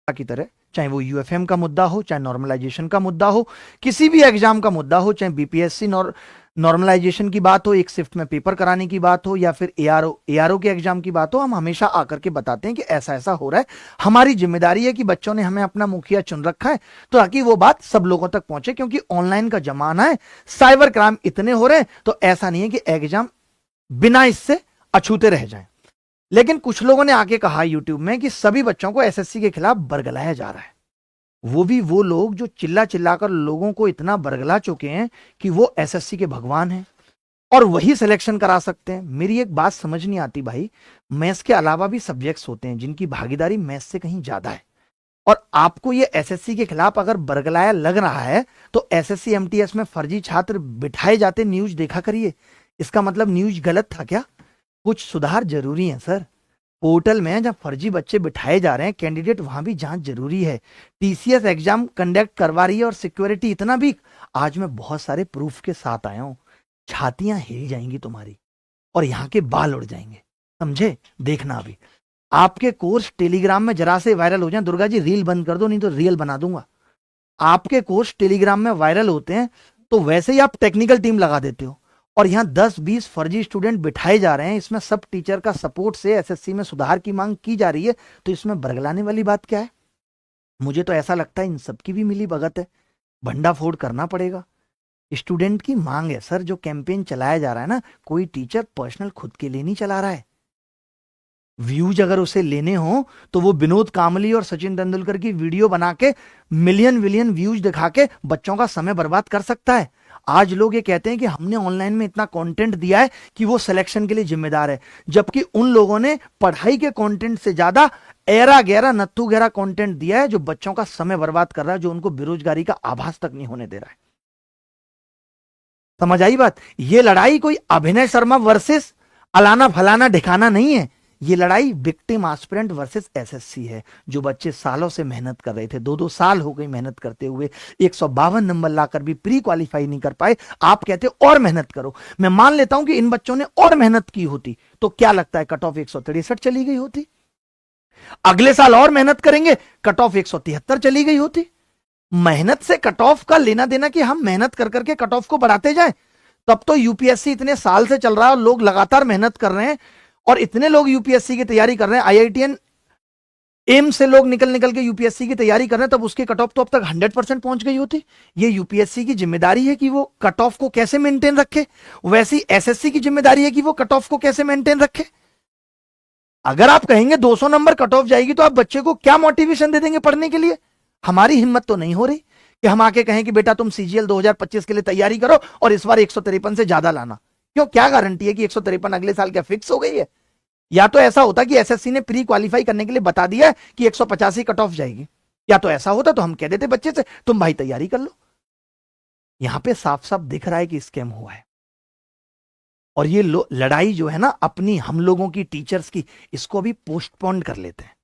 की तरह, चाहे वो यूएफएम का मुद्दा हो, चाहे नॉर्मलाइजेशन का मुद्दा हो, किसी भी एग्जाम का मुद्दा हो, चाहे बीपीएससी नॉर्मलाइजेशन की बात हो, एक शिफ्ट में पेपर कराने की बात हो, या फिर एआरओ के एग्जाम की बात हो, हम हमेशा आकर के बताते हैं कि ऐसा ऐसा हो रहा है। हमारी जिम्मेदारी है कि बच्चों ने हमें अपना मुखिया चुन रखा है, तो ताकि वो बात सब लोगों तक पहुंचे, क्योंकि ऑनलाइन का जमाना है, साइबर क्राइम इतने हो रहे हैं, तो ऐसा नहीं है कि एग्जाम बिना इससे अछूते रह जाए। लेकिन कुछ लोगों ने आके कहा यूट्यूब में कि सभी बच्चों को एसएससी के खिलाफ बरगलाया जा रहा है। वो भी वो लोग जो चिल्ला चिल्लाकर लोगों को इतना बरगला चुके हैं कि वो एसएससी के भगवान हैं और वही सिलेक्शन करा सकते हैं। मेरी एक बात समझ नहीं आती भाई, मैथ्स के अलावा भी सब्जेक्ट्स होते हैं जिनकी भागीदारी मैथ्स से कहीं ज्यादा है, और आपको ये एसएससी के खिलाफ अगर बरगलाया लग रहा है तो एसएससी एमटीएस में फर्जी छात्र बिठाए जाते न्यूज देखा करिए। इसका मतलब न्यूज गलत था क्या? कुछ सुधार जरूरी है सर। पोर्टल में जब फर्जी बच्चे बिठाए जा रहे हैं कैंडिडेट, वहां भी जांच जरूरी है। टीसीएस एग्जाम कंडक्ट करवा रही है और सिक्योरिटी इतना वीक। आज मैं बहुत सारे प्रूफ के साथ आया हूं, छातियां हिल जाएंगी तुम्हारी और यहाँ के बाल उड़ जाएंगे, समझे? देखना अभी आपके कोर्स टेलीग्राम में जरा से वायरल हो जाए, दुर्गा जी रील बंद कर दो नहीं तो रियल बना दूंगा। आपके कोर्स टेलीग्राम में वायरल होते हैं तो वैसे ही आप टेक्निकल टीम लगा देते हो, और यहां 10-20 फर्जी स्टूडेंट बिठाए जा रहे हैं। इसमें सब टीचर का सपोर्ट से एसएससी में सुधार की मांग की जा रही है, तो इसमें बरगलाने वाली बात क्या है? मुझे तो ऐसा लगता है इन सबकी भी मिली भगत है, भंडाफोड़ करना पड़ेगा। स्टूडेंट की मांग है सर। जो कैंपेन चलाया जा रहा है ना, कोई टीचर पर्सनल खुद के लिए नहीं चला रहा है। व्यूज अगर उसे लेने हो तो वो विनोद कामली और सचिन तेंदुलकर की वीडियो बना के मिलियन विलियन व्यूज दिखा के बच्चों का समय बर्बाद कर सकता है। आज लोग ये कहते हैं कि हमने ऑनलाइन में इतना कंटेंट दिया है कि वो सिलेक्शन के लिए जिम्मेदार है, जबकि उन लोगों ने पढ़ाई के कंटेंट से ज्यादा एरा गहरा नत्थु गहरा कंटेंट दिया है जो बच्चों का समय बर्बाद कर रहा है, जो उनको बेरोजगारी का आभास तक नहीं होने दे रहा है। समझ आई बात? ये लड़ाई कोई अभिनय शर्मा वर्सेस अलाना फलाना ढिकाना नहीं है। ये लड़ाई विक्टिम एस्पिरेंट वर्सेस एसएससी है। जो बच्चे सालों से मेहनत कर रहे थे, 2-2 साल हो गई मेहनत करते हुए, 152 नंबर लाकर भी प्री क्वालिफाई नहीं कर पाए। आप कहते और मेहनत करो। मैं मान लेता हूं कि इन बच्चों ने और मेहनत की होती तो क्या लगता है कट ऑफ 163 चली गई होती। अगले साल और मेहनत करेंगे, कट ऑफ 173 चली गई होती। मेहनत से कट ऑफ का लेना देना कि हम मेहनत कर करके कट ऑफ को बढ़ाते जाएं। तब तो यूपीएससी इतने साल से चल रहा है और लोग लगातार मेहनत कर रहे हैं, और इतने लोग यूपीएससी की तैयारी कर रहे हैं, आईआईटीएन एम से लोग निकल निकल के यूपीएससी की तैयारी कर रहे हैं, तब उसके कट ऑफ तो अब तक 100% पहुंच गई होती। ये यूपीएससी की जिम्मेदारी है कि वो कट ऑफ को कैसे मेंटेन रखे, वैसी एसएससी की जिम्मेदारी है कि वो कट ऑफ को कैसे मेंटेन रखे। अगर आप कहेंगे 200 नंबर कट ऑफ जाएगी तो आप बच्चे को क्या मोटिवेशन दे देंगे पढ़ने के लिए? हमारी हिम्मत तो नहीं हो रही कि हम आके कहें कि बेटा तुम सीजीएल 2025 के लिए तैयारी करो और इस बार 153 से ज्यादा लाना। क्यों? क्या गारंटी है कि 153 अगले साल क्या फिक्स हो गई है? या तो ऐसा होता कि एसएससी ने प्री क्वालिफाई करने के लिए बता दिया कि 185 कट ऑफ जाएगी, या तो ऐसा होता तो हम कह देते बच्चे से तुम भाई तैयारी कर लो। यहां पे साफ साफ दिख रहा है कि स्कैम हुआ है। और ये लड़ाई जो है ना अपनी, हम लोगों की, टीचर्स की, इसको अभी पोस्टपोन कर लेते हैं,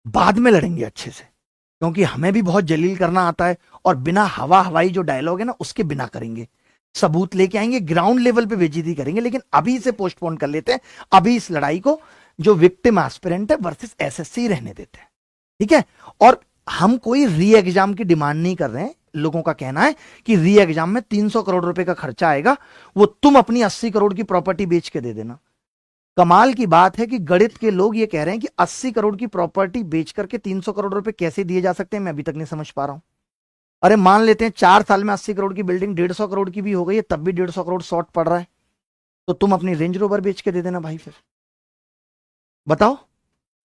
बाद में लड़ेंगे अच्छे से, क्योंकि हमें भी बहुत जलील करना आता है, और बिना हवा हवाई जो डायलॉग है ना उसके बिना करेंगे, सबूत लेके आएंगे, ग्राउंड लेवल पे बेइज्जती करेंगे। लेकिन अभी इसे पोस्टपोन कर लेते हैं, अभी इस लड़ाई को जो विक्टिम एस्पिरेंट है वर्सेस एसएससी रहने देते हैं, ठीक है? और हम कोई री एग्जाम की डिमांड नहीं कर रहे हैं। लोगों का कहना है कि री एग्जाम में 300 करोड़ रुपए का खर्चा आएगा, वो तुम अपनी 80 करोड़ की प्रॉपर्टी बेच के दे देना। कमाल की बात है कि गणित के लोग ये कह रहे हैं कि 80 करोड़ की प्रॉपर्टी बेच करके 300 करोड़ रुपए कैसे दिए जा सकते हैं, मैं अभी तक नहीं समझ पा रहा हूं। अरे मान लेते हैं 4 साल में 80 करोड़ की बिल्डिंग 150 करोड़ की भी हो गई है, तब भी 150 करोड़ शॉर्ट पड़ रहा है, तो तुम अपनी रेंज रोवर बेच के दे देना भाई। फिर बताओ,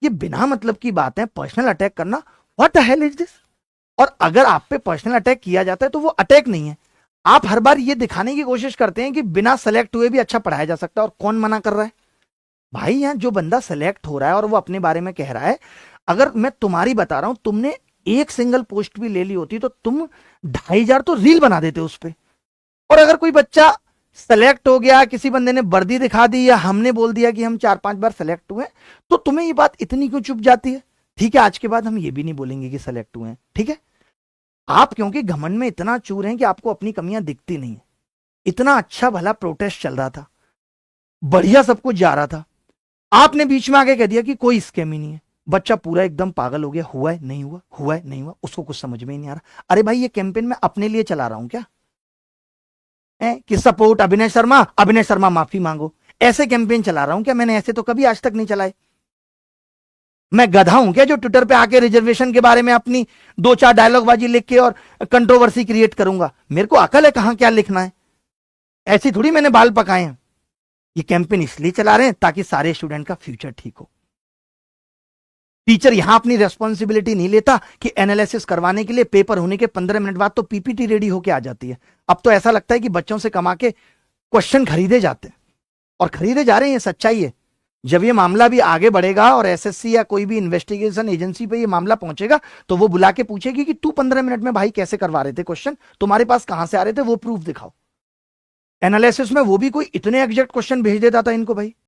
ये बिना मतलब की बात है, पर्सनल अटैक करना, what the hell is this? और अगर आप पे पर्सनल अटैक किया जाता है तो वो अटैक नहीं है। आप हर बार ये दिखाने की कोशिश करते हैं कि बिना सेलेक्ट हुए भी अच्छा पढ़ाया जा सकता है, और कौन मना कर रहा है? भाई यहां जो बंदा सेलेक्ट हो रहा है और वो अपने बारे में कह रहा है, अगर मैं तुम्हारी बता रहा हूं, तुमने एक सिंगल पोस्ट भी ले ली होती तो तुम 2500 तो रील बना देते उस पर। और अगर कोई बच्चा सेलेक्ट हो गया, किसी बंदे ने वर्दी दिखा दी या हमने बोल दिया कि हम 4-5 बार सेलेक्ट हुए, तो तुम्हें ये बात इतनी क्यों चुप जाती है? ठीक है, आज के बाद हम ये भी नहीं बोलेंगे कि सेलेक्ट हुए हैं, ठीक है? आप क्योंकि घमंड में इतना चूर हैं कि आपको अपनी कमियां दिखती नहीं है। इतना अच्छा भला प्रोटेस्ट चल रहा था, बढ़िया सब कुछ जा रहा था, आपने बीच में आके कह दिया कि कोई स्कैम ही नहीं है। बच्चा पूरा एकदम पागल हो गया, हुआ है नहीं हुआ, हुआ है नहीं हुआ, उसको कुछ समझ में ही नहीं आ रहा। अरे भाई ये कैंपेन मैं अपने लिए चला रहा हूं क्या कि सपोर्ट अभिनय शर्मा माफी मांगो, ऐसे कैंपेन चला रहा हूं क्या? मैंने ऐसे तो कभी आज तक नहीं चलाए। मैं गधा हूं क्या जो ट्विटर पे आके रिजर्वेशन के बारे में अपनी दो चार डायलॉग बाजी लिख के और कंट्रोवर्सी क्रिएट करूंगा? मेरे को अकल है कहां क्या लिखना है, ऐसी थोड़ी मैंने बाल पकाए हैं। ये कैंपेन इसलिए चला रहे हैं ताकि सारे स्टूडेंट का फ्यूचर ठीक हो। टीचर यहां अपनी रेस्पॉन्सिबिलिटी नहीं लेता कि एनालिसिस करवाने के लिए पेपर होने के 15 मिनट बाद तो पीपीटी रेडी होके आ जाती है। अब तो ऐसा लगता है कि बच्चों से कमा के क्वेश्चन खरीदे जाते हैं, और खरीदे जा रहे हैं, ये सच्चाई है। जब ये मामला भी आगे बढ़ेगा और एसएससी या कोई भी इन्वेस्टिगेशन एजेंसी पे ये मामला पहुंचेगा तो वो बुला के पूछेगी कि तू 15 मिनट में भाई कैसे करवा रहे थे क्वेश्चन, तुम्हारे पास कहां से आ रहे थे, वो प्रूफ दिखाओ। एनालिसिस में वो भी कोई इतने एग्जैक्ट क्वेश्चन भेज देता था इनको भाई,